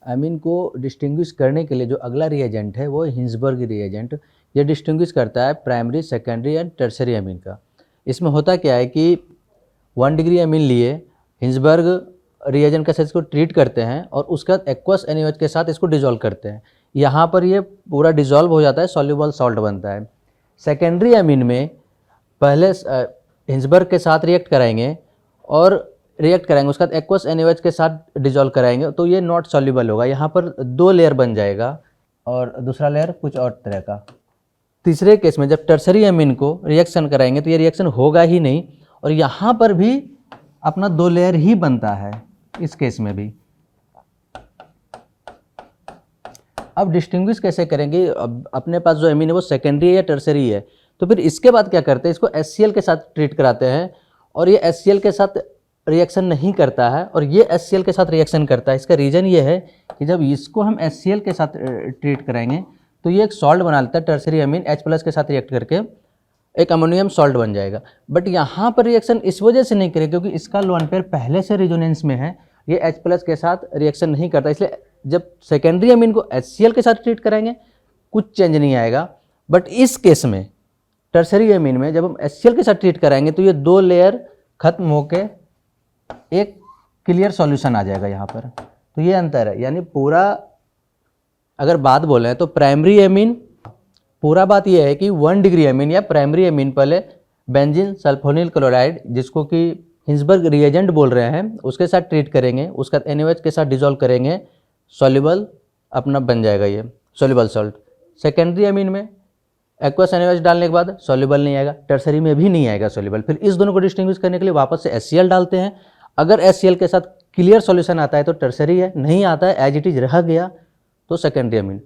अमीन को डिस्टिंग्विश करने के लिए जो अगला रिएजेंट है वो हिंसबर्ग रिएजेंट। ये डिस्टिंग्विश करता है प्राइमरी, सेकेंडरी एंड टर्शरी अमीन का। इसमें होता क्या है कि 1 डिग्री अमीन लिए हिंसबर्ग रिएजेंट के साथ इसको ट्रीट करते हैं और उसके बाद एक्वस NaOH के साथ इसको डिजोल्व करते हैं। यहाँ पर ये पूरा डिजोल्व हो जाता है, सॉल्युबल सॉल्ट बनता है। सेकेंडरी अमीन में पहले हिंसबर्ग के साथ रिएक्ट कराएंगे और उसके बाद एक्वस NaOH के साथ डिजोल्व कराएंगे, तो ये नॉट सॉल्युबल होगा। यहाँ पर 2 लेयर बन जाएगा और दूसरा लेयर कुछ और तरह का। तीसरे केस में जब टर्शरी अमीन को रिएक्शन कराएंगे तो ये रिएक्शन होगा ही नहीं और यहाँ पर भी अपना 2 लेयर ही बनता है, इस केस में भी। अब डिस्टिंग्विश कैसे करेंगे? अब अपने पास जो अमीन है वो सेकेंडरी है या टर्शरी है, तो फिर इसके बाद क्या करते हैं, इसको HCl के साथ ट्रीट कराते हैं और ये HCl के साथ रिएक्शन नहीं करता है और ये HCl के साथ रिएक्शन करता है। इसका रीज़न ये है कि जब इसको हम HCl के साथ ट्रीट कराएंगे तो ये एक सॉल्ट बना लेता है, टर्शरी अमीन H+ के साथ रिएक्ट करके एक अमोनियम सॉल्ट बन जाएगा। बट यहाँ पर रिएक्शन इस वजह से नहीं करेगा क्योंकि इसका लोन पेयर पहले से रेजोनेंस में है, ये H+ के साथ रिएक्शन नहीं करता। इसलिए जब सेकेंडरी अमीन को HCl के साथ ट्रीट कराएंगे कुछ चेंज नहीं आएगा। बट इस केस में टर्शरी अमीन में जब हम HCl के साथ ट्रीट कराएंगे तो ये 2 लेयर खत्म होके एक क्लियर सॉल्यूशन आ जाएगा यहाँ पर। तो ये अंतर है, यानी पूरा अगर बात बोलें तो प्राइमरी अमीन, पूरा बात ये है कि 1 डिग्री अमीन या प्राइमरी अमीन पहले बेंजीन सल्फोनिल क्लोराइड, जिसको कि हिंसबर्ग रिएजेंट बोल रहे हैं, उसके साथ ट्रीट करेंगे, उसका NaOH के साथ डिजोल्व करेंगे, सॉल्युबल अपना बन जाएगा ये सॉल्युबल सॉल्ट। सेकेंडरी अमीन में एक्वस NaOH डालने के बाद सॉल्युबल नहीं आएगा, टर्शरी में भी नहीं आएगा सॉल्युबल। फिर इस दोनों को डिस्टिंग्विश करने के लिए वापस से HCl डालते हैं। अगर HCl के साथ क्लियर सॉल्यूशन आता है तो टर्शरी है, नहीं आता है एज इट इज रह गया तो सेकेंडरी अमीन।